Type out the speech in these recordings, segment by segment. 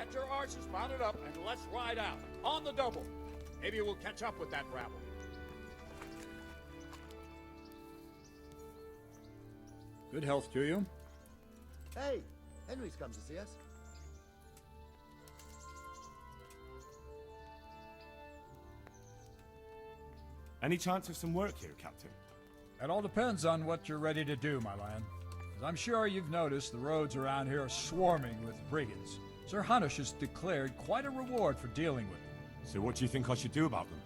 Get your horses mounted up and let's ride out. On the double. Maybe we'll catch up with that rabble. Good health to you. Hey, Henry's come to see us. Any chance of some work here, Captain? It all depends on what you're ready to do, my lad. As I'm sure you've noticed, the roads around here are swarming with brigands. Sir Hanush has declared quite a reward for dealing with them. So what do you think I should do about them?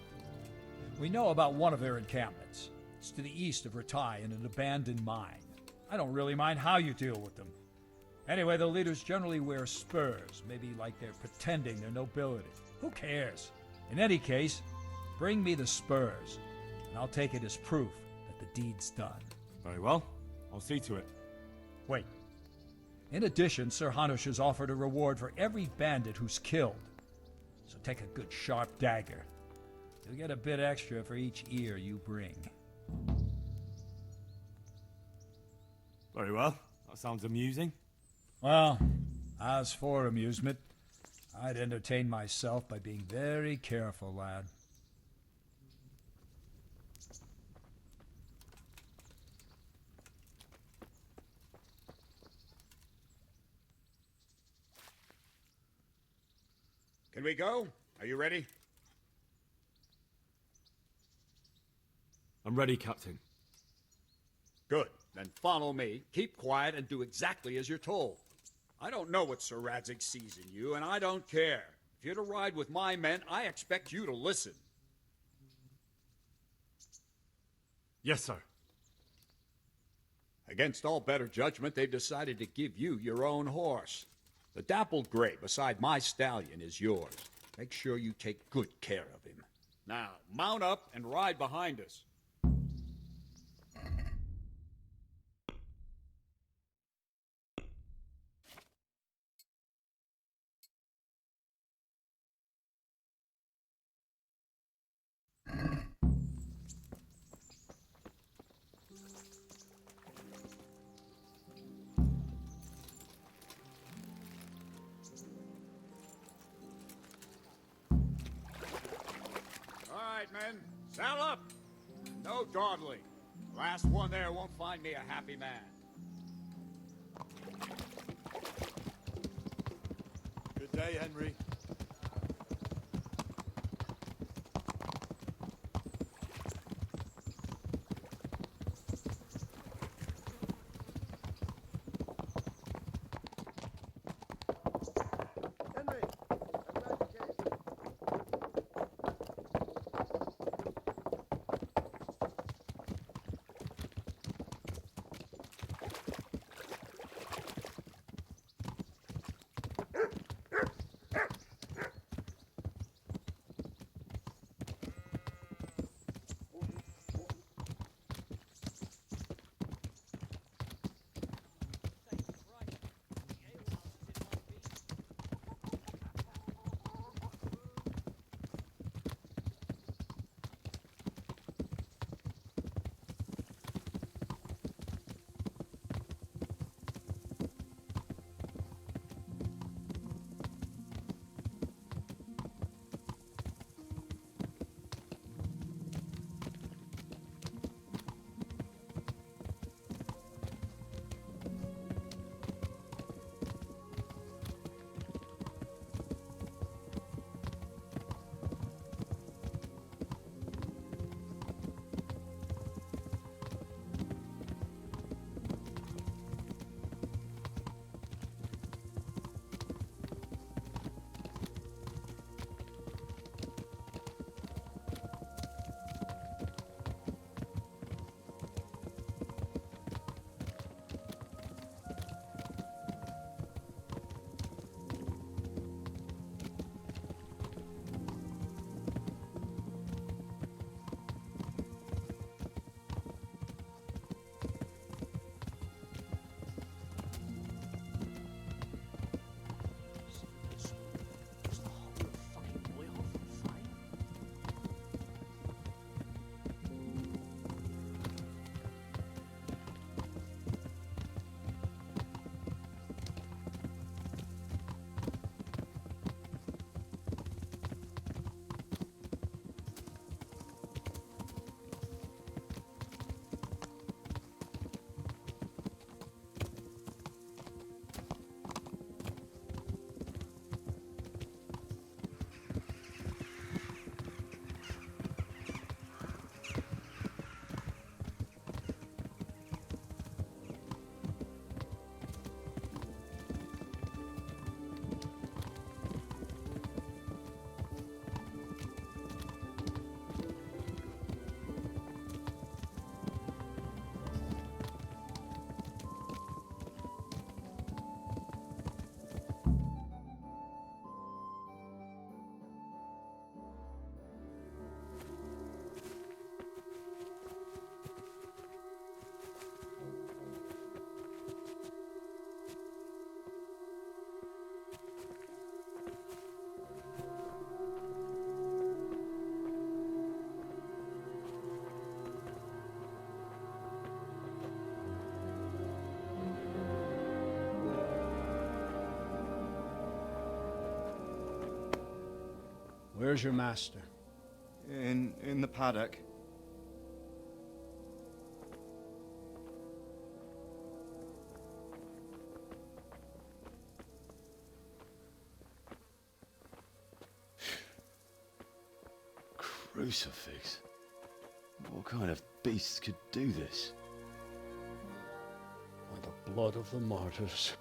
We know about one of their encampments. It's to the east of Ratai in an abandoned mine. I don't really mind how you deal with them. Anyway, the leaders generally wear spurs, maybe like they're pretending they're nobility. Who cares? In any case, bring me the spurs, and I'll take it as proof that the deed's done. Very well. I'll see to it. Wait. In addition, Sir Hanush has offered a reward for every bandit who's killed. So take a good sharp dagger. You'll get a bit extra for each ear you bring. Very well. That sounds amusing. Well, as for amusement, I'd entertain myself by being very careful, lad. Can we go? Are you ready? I'm ready, Captain. Good. Then follow me, keep quiet, and do exactly as you're told. I don't know what Sir Radzig sees in you, and I don't care. If you're to ride with my men, I expect you to listen. Yes, sir. Against all better judgment, they've decided to give you your own horse. The dappled gray beside my stallion is yours. Make sure you take good care of him. Now, mount up and ride behind us. All right, men, saddle up. No dawdling. Last one there won't find me a happy man. Good day, Henry. Henry, I'm glad you came. Where's your master? In the paddock. Crucifix? What kind of beast could do this? By the blood of the martyrs.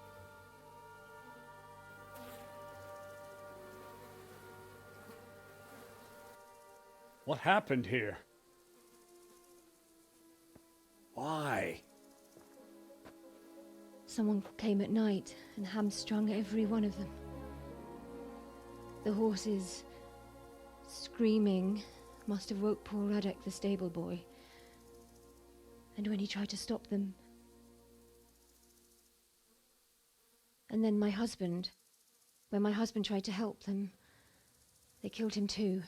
What happened here? Why? Someone came at night and hamstrung every one of them. The horses, screaming, must have woke poor Radek, the stable boy. And when he tried to stop them... And then my husband, when my husband tried to help them, they killed him too.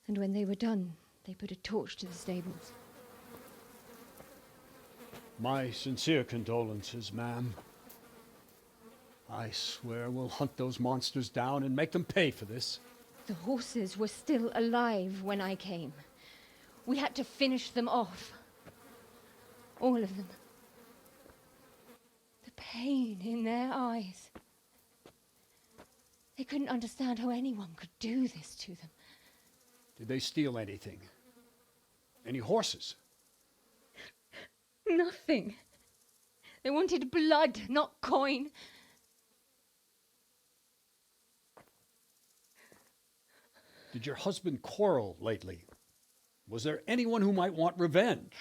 And when they were done, they put a torch to the stables. My sincere condolences, ma'am. I swear we'll hunt those monsters down and make them pay for this. The horses were still alive when I came. We had to finish them off. All of them. The pain in their eyes. They couldn't understand how anyone could do this to them. Did they steal anything? Any horses? Nothing. They wanted blood, not coin. Did your husband quarrel lately? Was there anyone who might want revenge?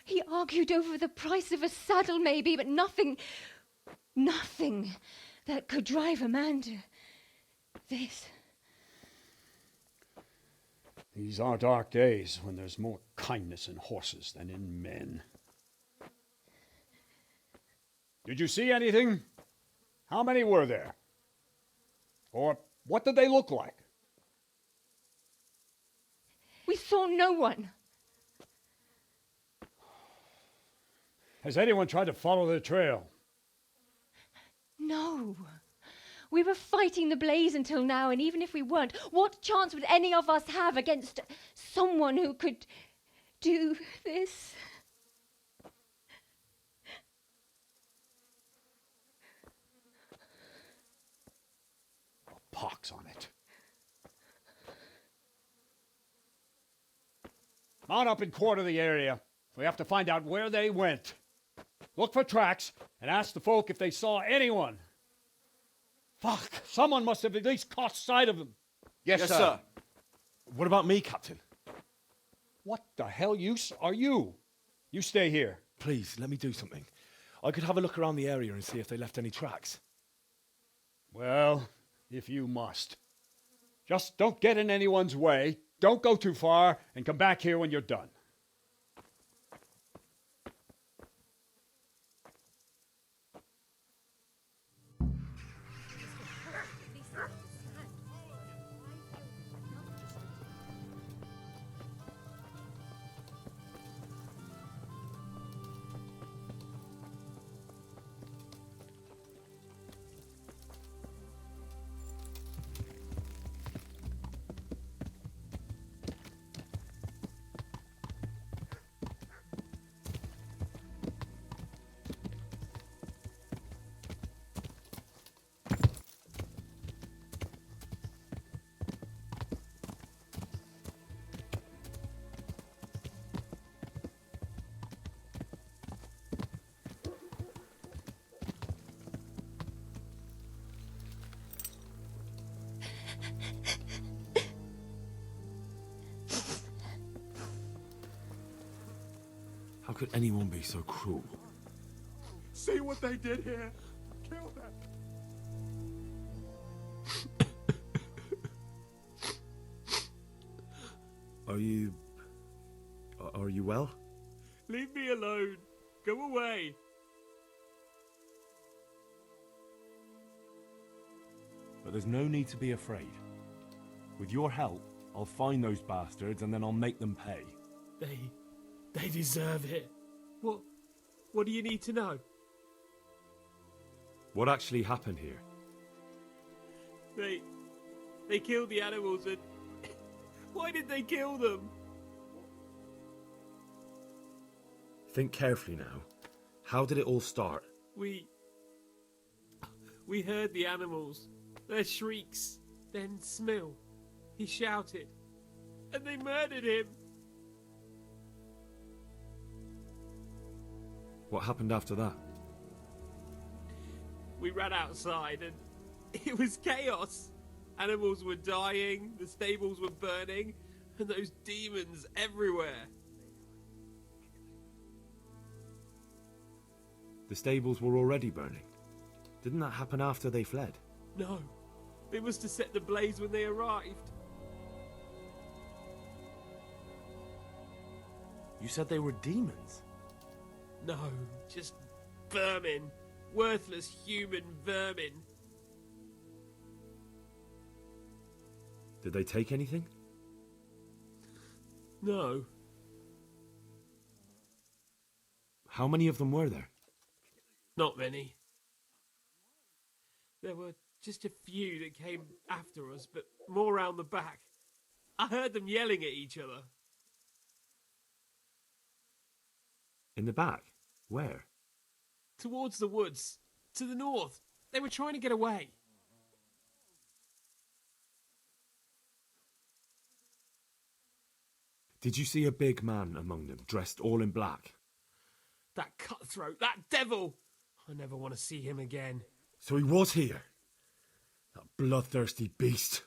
He argued over the price of a saddle, maybe, but nothing that could drive a man to this. These are dark days when there's more kindness in horses than in men. Did you see anything? How many were there? Or what did they look like? We saw no one. Has anyone tried to follow the trail? No. We were fighting the blaze until now, and even if we weren't, what chance would any of us have against someone who could do this? A pox on it. Mount up and quarter the area. We have to find out where they went. Look for tracks and ask the folk if they saw anyone. Fuck, someone must have at least caught sight of them. Yes, sir. What about me, Captain? What the hell use are you? You stay here. Please, let me do something. I could have a look around the area and see if they left any tracks. Well, if you must. Just don't get in anyone's way, don't go too far, and come back here when you're done. How could anyone be so cruel? See what they did here? Kill them. Are you well? Leave me alone. Go away. But there's no need to be afraid. With your help, I'll find those bastards and then I'll make them pay. They deserve it. What do you need to know? What actually happened here? They killed the animals and... Why did they kill them? Think carefully now. How did it all start? We heard the animals, their shrieks, then Smill. He shouted, and they murdered him. What happened after that? We ran outside and it was chaos. Animals were dying, the stables were burning, and those demons everywhere. The stables were already burning. Didn't that happen after they fled? No, they must have set the blaze when they arrived. You said they were demons. No, just vermin. Worthless human vermin. Did they take anything? No. How many of them were there? Not many. There were just a few that came after us, but more round the back. I heard them yelling at each other. In the back? Where? Towards the woods. To the north. They were trying to get away. Did you see a big man among them, dressed all in black? That cutthroat, that devil! I never want to see him again. So he was here. That bloodthirsty beast.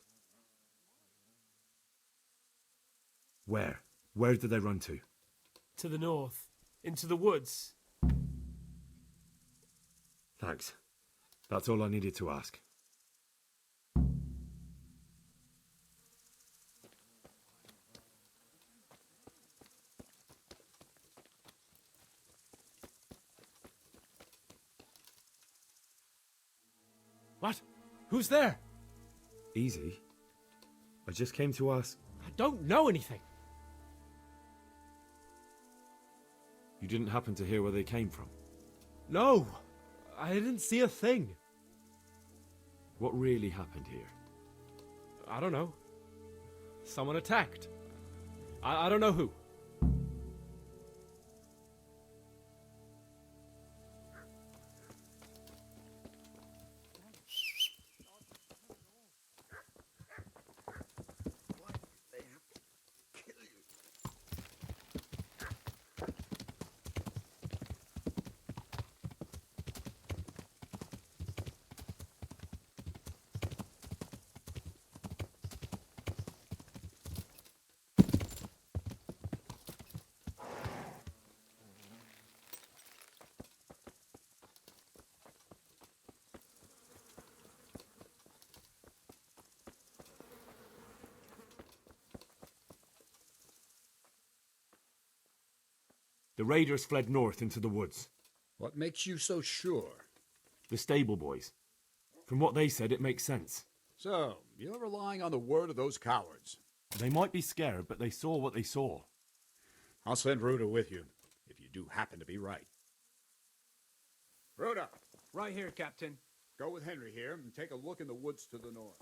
Where? Where did they run to? To the north. Into the woods. Thanks. That's all I needed to ask. What? Who's there? Easy. I just came to ask. I don't know anything. You didn't happen to hear where they came from? No, I didn't see a thing. What really happened here? I don't know. Someone attacked. I don't know who. The raiders fled north into the woods. What makes you so sure? The stable boys. From what they said, it makes sense. So, you're relying on the word of those cowards. They might be scared, but they saw what they saw. I'll send Rhoda with you, if you do happen to be right. Rhoda! Right here, Captain. Go with Henry here and take a look in the woods to the north.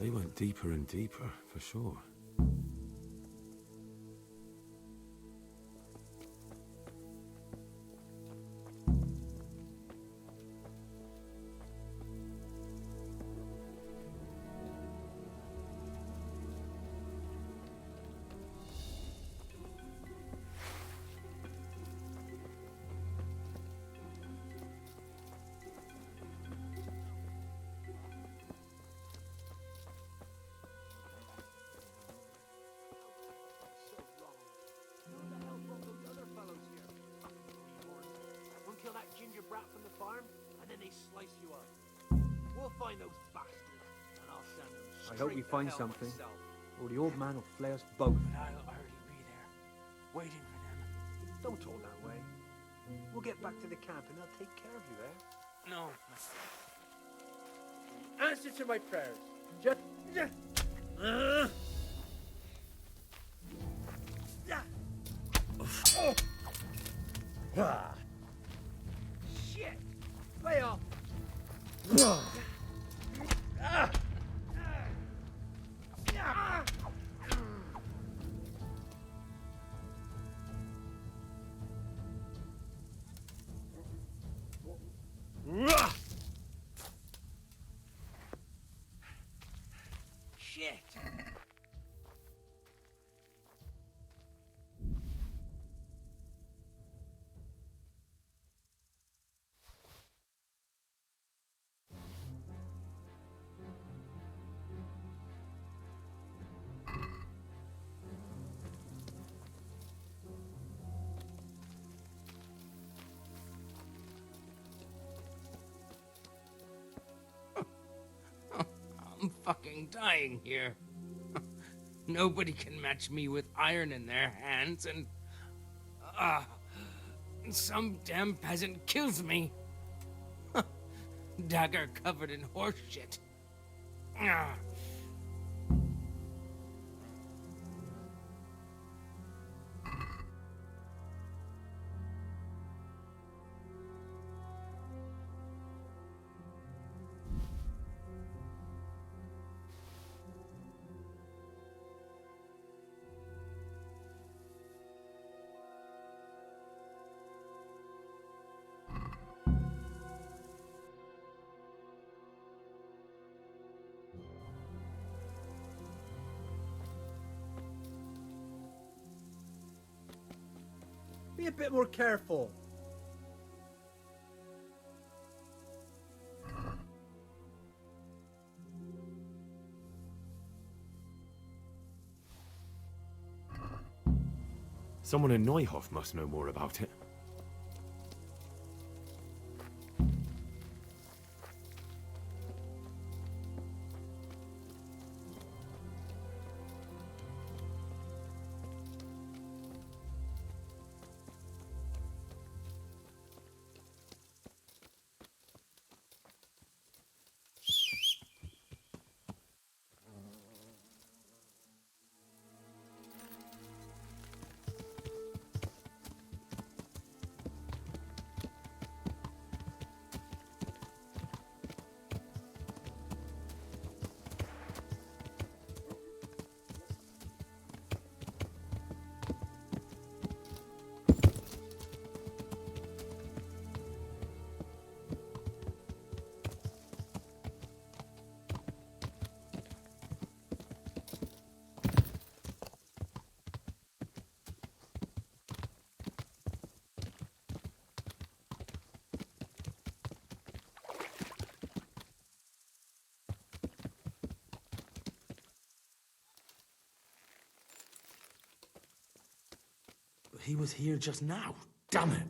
They went deeper and deeper, for sure. Kill that ginger brat from the farm, and then they slice you up. We'll find those bastards, and I'll send them straight I hope we to find hell something, myself. or the old man will flay us both. But I'll already be there, waiting for them. Don't talk that way. We'll get back to the camp, and they'll take care of you, eh? No. Answer to my prayers. Just... Shit! Lay off! Shit! I'm fucking dying here. Nobody can match me with iron in their hands, and some damn peasant kills me. Dagger covered in horse shit. Be a bit more careful. Someone in Neuhof must know more about it. He was here just now. Damn it!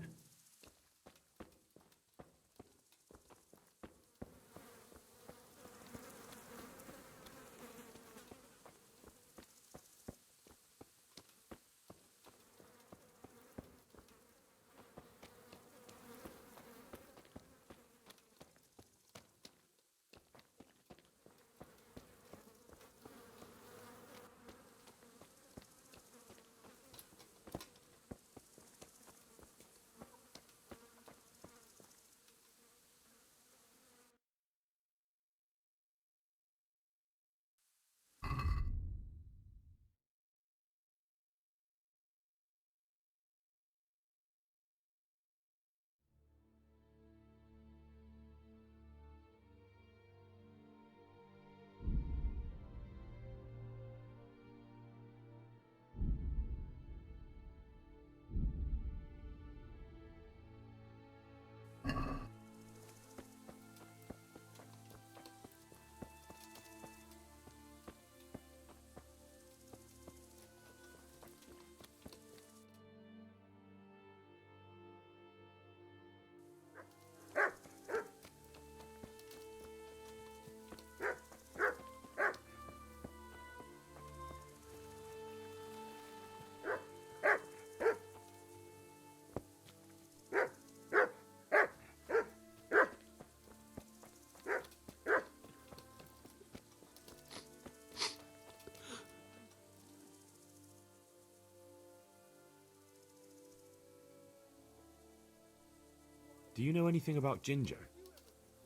Do you know anything about Ginger?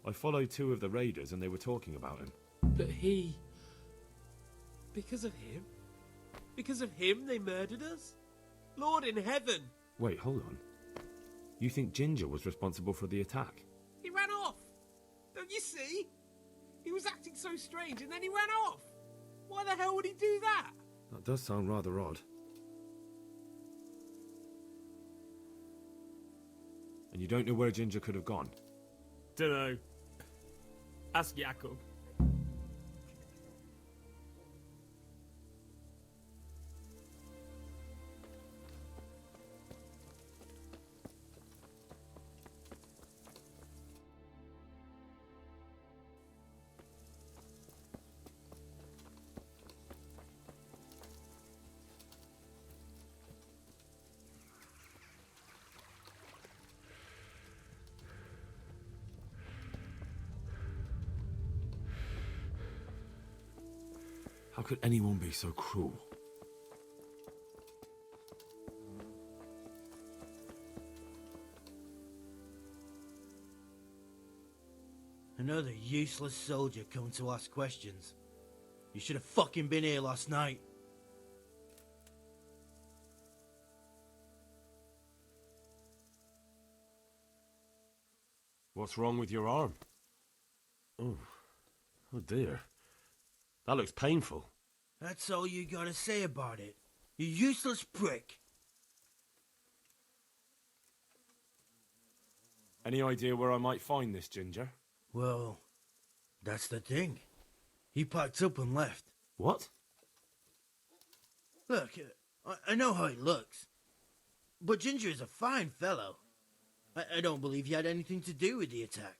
I followed 2 of the raiders and they were talking about him. But he... Because of him? Because of him they murdered us? Lord in heaven! Wait, hold on. You think Ginger was responsible for the attack? He ran off! Don't you see? He was acting so strange and then he ran off! Why the hell would he do that? That does sound rather odd. And you don't know where Ginger could have gone? Dunno. Ask Jakob. How could anyone be so cruel? Another useless soldier come to ask questions. You should have fucking been here last night. What's wrong with your arm? Oh dear. That looks painful. That's all you gotta say about it. You useless prick. Any idea where I might find this Ginger? Well, that's the thing. He packed up and left. What? Look, I know how he looks. But Ginger is a fine fellow. I don't believe he had anything to do with the attack.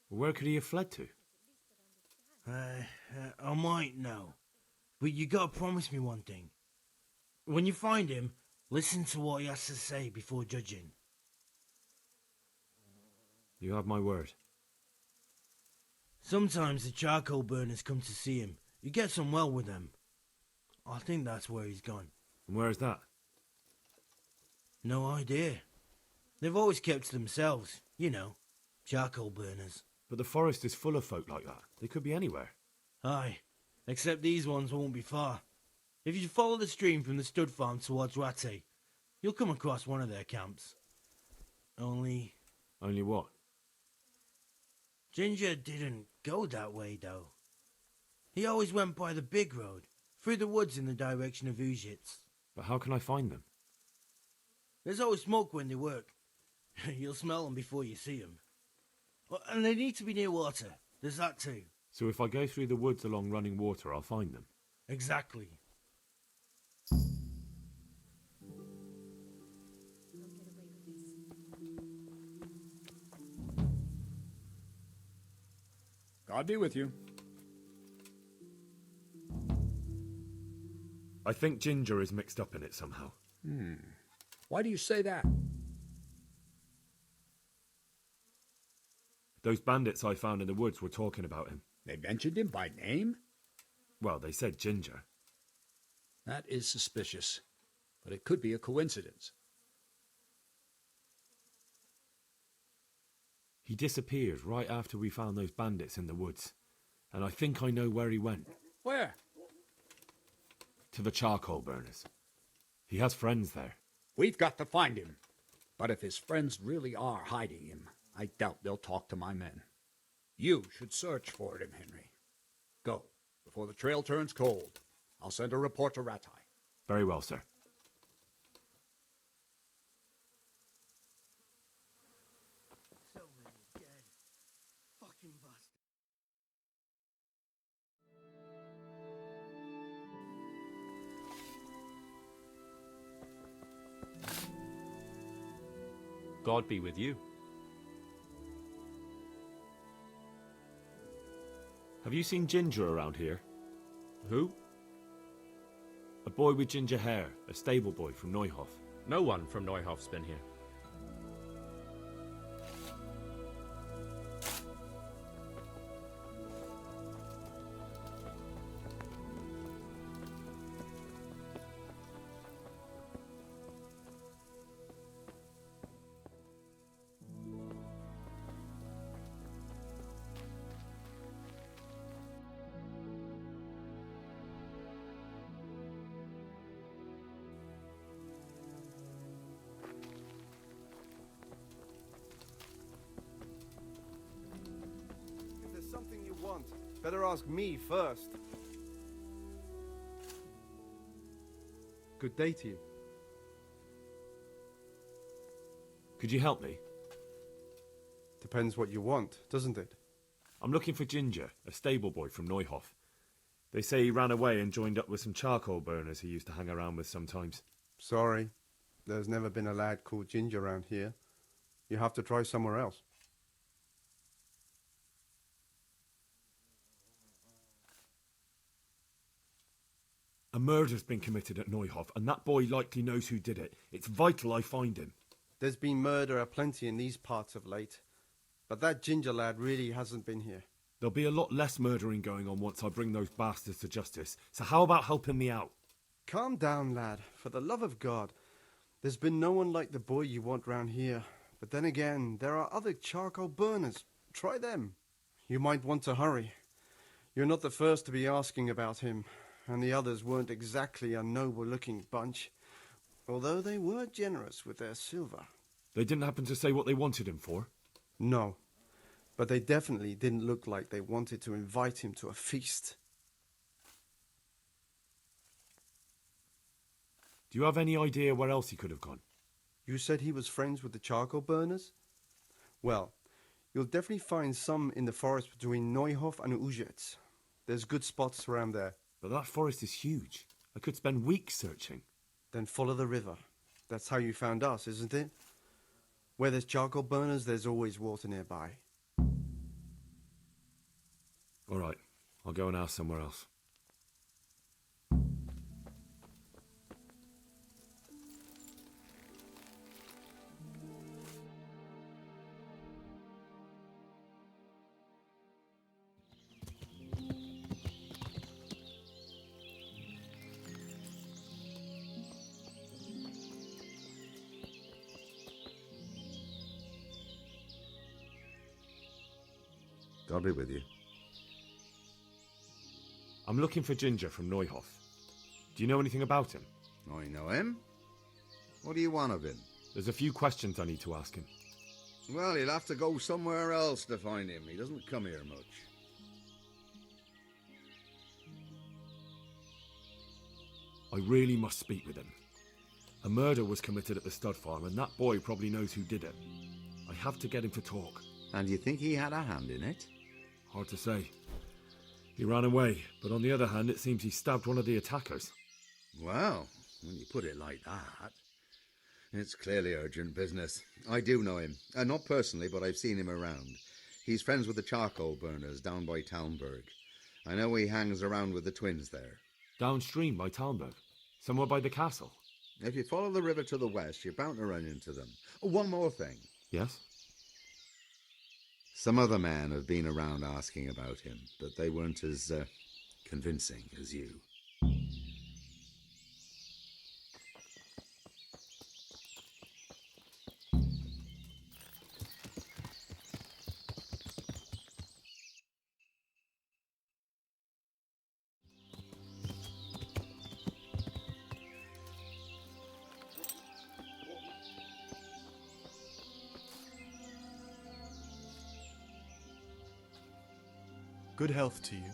Where could he have fled to? I might know. But you gotta promise me one thing. When you find him, listen to what he has to say before judging. You have my word. Sometimes the charcoal burners come to see him. He gets on well with them. I think that's where he's gone. And where is that? No idea. They've always kept to themselves, you know, charcoal burners. But the forest is full of folk like that. They could be anywhere. Aye, except these ones won't be far. If you follow the stream from the stud farm towards Rattay, you'll come across one of their camps. Only what? Ginger didn't go that way, though. He always went by the big road, through the woods in the direction of Ujits. But how can I find them? There's always smoke when they work. You'll smell them before you see them. And they need to be near water. There's that too. So if I go through the woods along running water, I'll find them? Exactly. God be with you. I think Ginger is mixed up in it somehow. Why do you say that? Those bandits I found in the woods were talking about him. They mentioned him by name? Well, they said Ginger. That is suspicious, but it could be a coincidence. He disappeared right after we found those bandits in the woods. And I think I know where he went. Where? To the charcoal burners. He has friends there. We've got to find him. But if his friends really are hiding him, I doubt they'll talk to my men. You should search for him, Henry. Go, before the trail turns cold. I'll send a report to Rattay. Very well, sir. So many dead. Fucking bastard. God be with you. Have you seen Ginger around here? Who? A boy with ginger hair, a stable boy from Neuhof. No one from Neuhof's been here. Better ask me first. Good day to you. Could you help me? Depends what you want, doesn't it? I'm looking for Ginger, a stable boy from Neuhof. They say he ran away and joined up with some charcoal burners he used to hang around with sometimes. Sorry, there's never been a lad called Ginger around here. You have to try somewhere else. A murder's been committed at Neuhof, and that boy likely knows who did it. It's vital I find him. There's been murder aplenty in these parts of late, but that Ginger lad really hasn't been here. There'll be a lot less murdering going on once I bring those bastards to justice, so how about helping me out? Calm down, lad, for the love of God. There's been no one like the boy you want round here, but then again, there are other charcoal burners. Try them. You might want to hurry. You're not the first to be asking about him, and the others weren't exactly a noble-looking bunch, although they were generous with their silver. They didn't happen to say what they wanted him for? No, but they definitely didn't look like they wanted to invite him to a feast. Do you have any idea where else he could have gone? You said he was friends with the charcoal burners? Well, you'll definitely find some in the forest between Neuhof and Ujetz. There's good spots around there. But that forest is huge. I could spend weeks searching. Then follow the river. That's how you found us, isn't it? Where there's charcoal burners, there's always water nearby. All right, I'll go and ask somewhere else. God be with you. I'm looking for Ginger from Neuhof. Do you know anything about him? I know him. What do you want of him? There's a few questions I need to ask him. Well, you'll have to go somewhere else to find him. He doesn't come here much. I really must speak with him. A murder was committed at the stud farm, and that boy probably knows who did it. I have to get him to talk. And you think he had a hand in it? Hard to say. He ran away, but on the other hand, it seems he stabbed one of the attackers. Well, when you put it like that, it's clearly urgent business. I do know him. Not personally, but I've seen him around. He's friends with the charcoal burners down by Talmberg. I know he hangs around with the twins there. Downstream by Talmberg? Somewhere by the castle? If you follow the river to the west, you're bound to run into them. Oh, one more thing. Yes? Some other men have been around asking about him, but they weren't as convincing as you. Good health to you.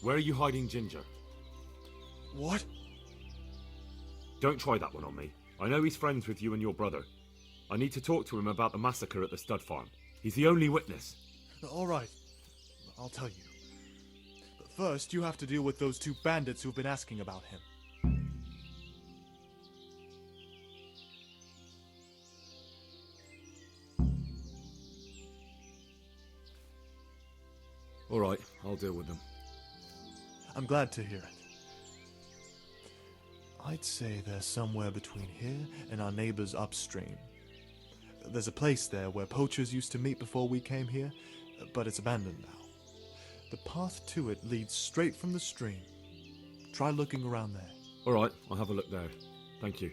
Where are you hiding Ginger? What? Don't try that one on me. I know he's friends with you and your brother. I need to talk to him about the massacre at the stud farm. He's the only witness. All right. I'll tell you. But first, you have to deal with those two bandits who've been asking about him. All right, I'll deal with them. I'm glad to hear it. I'd say they're somewhere between here and our neighbors upstream. There's a place there where poachers used to meet before we came here, but it's abandoned now. The path to it leads straight from the stream. Try looking around there. All right, I'll have a look there. Thank you.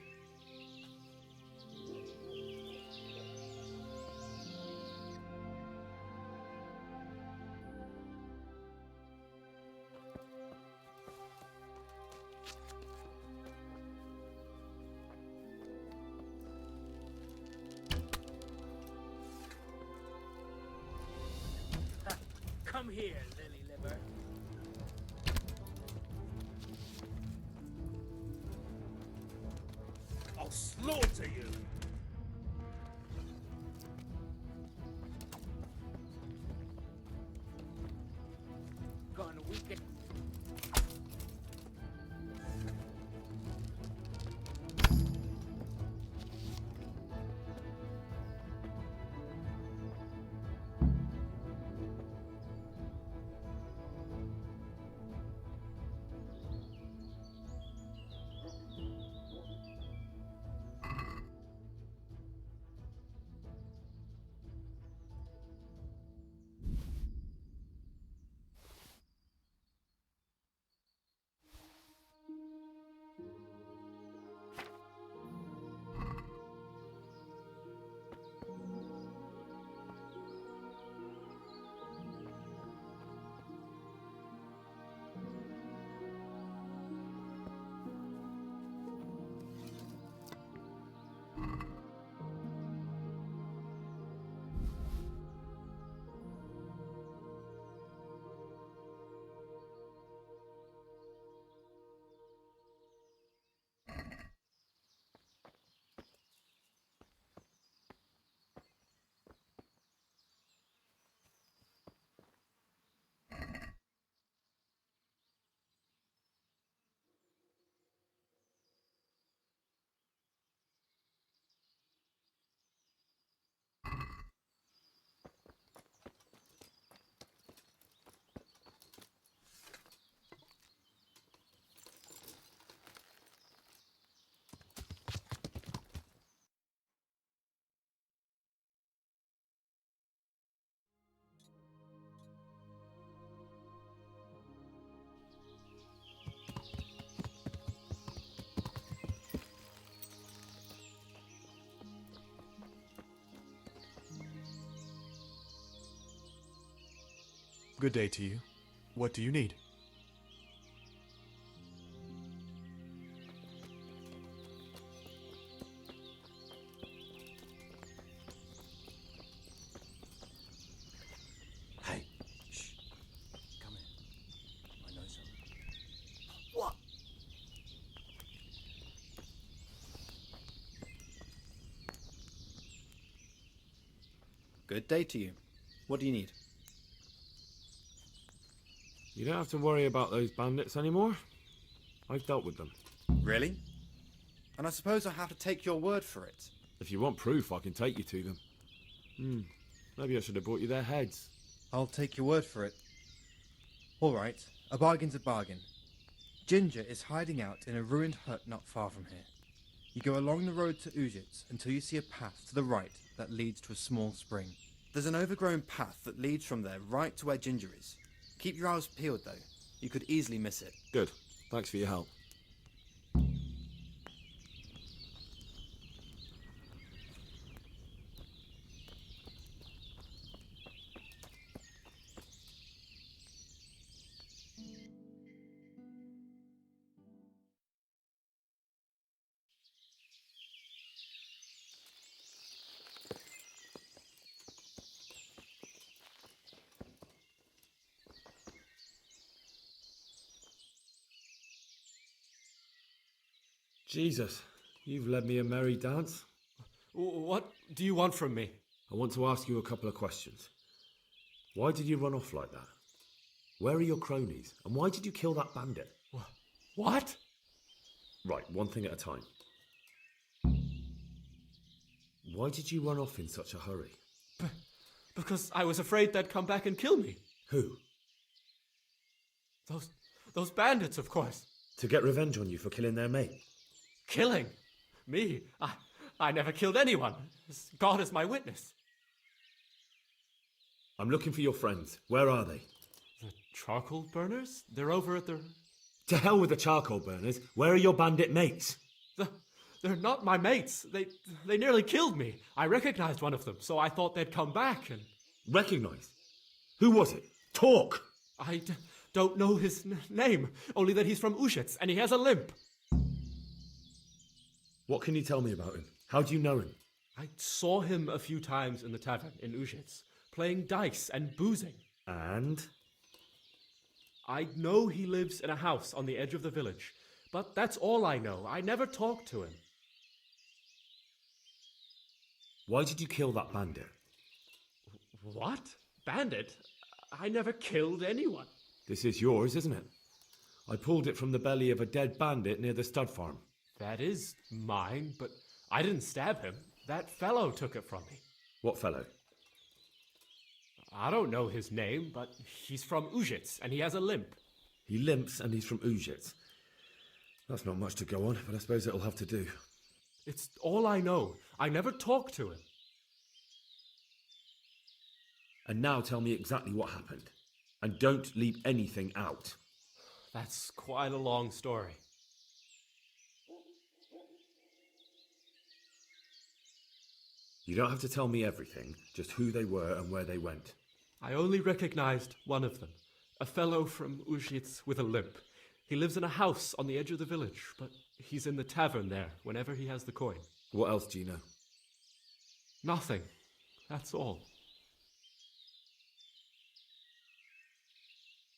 here, lily liver. I'll slaughter you! Gonna weaken. Good day to you. What do you need? Hey, shh. Come here. I know something. What? Good day to you. What do you need? You don't have to worry about those bandits anymore. I've dealt with them. Really? And I suppose I have to take your word for it. If you want proof, I can take you to them. Maybe I should have brought you their heads. I'll take your word for it. All right, a bargain's a bargain. Ginger is hiding out in a ruined hut not far from here. You go along the road to Ujits until you see a path to the right that leads to a small spring. There's an overgrown path that leads from there right to where Ginger is. Keep your eyes peeled, though. You could easily miss it. Good. Thanks for your help. Jesus, you've led me a merry dance. What do you want from me? I want to ask you a couple of questions. Why did you run off like that? Where are your cronies? And why did you kill that bandit? What? Right, one thing at a time. Why did you run off in such a hurry? Because I was afraid they'd come back and kill me. Who? Those bandits, of course. To get revenge on you for killing their mate? Killing? Me? I never killed anyone. God is my witness. I'm looking for your friends. Where are they? The charcoal burners? They're over at the... To hell with the charcoal burners. Where are your bandit mates? They're not my mates. They nearly killed me. I recognized one of them, so I thought they'd come back and... Recognized? Who was it? Talk! I don't know his name, only that he's from Ujits and he has a limp. What can you tell me about him? How do you know him? I saw him a few times in the tavern in Ujits, playing dice and boozing. And? I know he lives in a house on the edge of the village, but that's all I know. I never talked to him. Why did you kill that bandit? What? Bandit? I never killed anyone. This is yours, isn't it? I pulled it from the belly of a dead bandit near the stud farm. That is mine, but I didn't stab him. That fellow took it from me. What fellow? I don't know his name, but he's from Ujits, and he has a limp. He limps and he's from Ujits. That's not much to go on, but I suppose it'll have to do. It's all I know. I never talked to him. And now tell me exactly what happened. And don't leave anything out. That's quite a long story. You don't have to tell me everything, just who they were and where they went. I only recognized one of them, a fellow from Ujits with a limp. He lives in a house on the edge of the village, but he's in the tavern there whenever he has the coin. What else do you know? Nothing. That's all.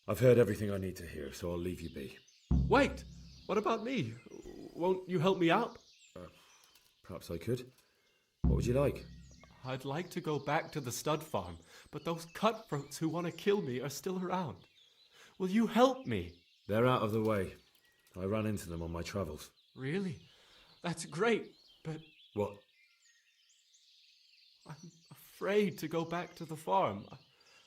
I've heard everything I need to hear, so I'll leave you be. Wait! What about me? Won't you help me out? Perhaps I could. What would you like? I'd like to go back to the stud farm, but those cutthroats who want to kill me are still around. Will you help me? They're out of the way. I ran into them on my travels. Really? That's great, but... What? I'm afraid to go back to the farm.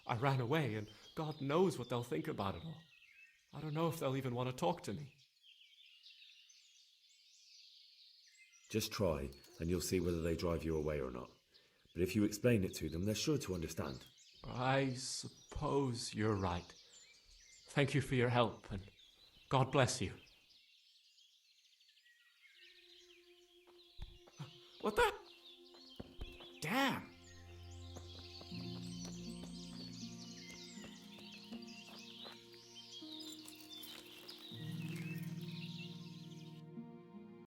I ran away, and God knows what they'll think about it all. I don't know if they'll even want to talk to me. Just try, and you'll see whether they drive you away or not. But if you explain it to them, they're sure to understand. I suppose you're right. Thank you for your help, and God bless you. What the? Damn!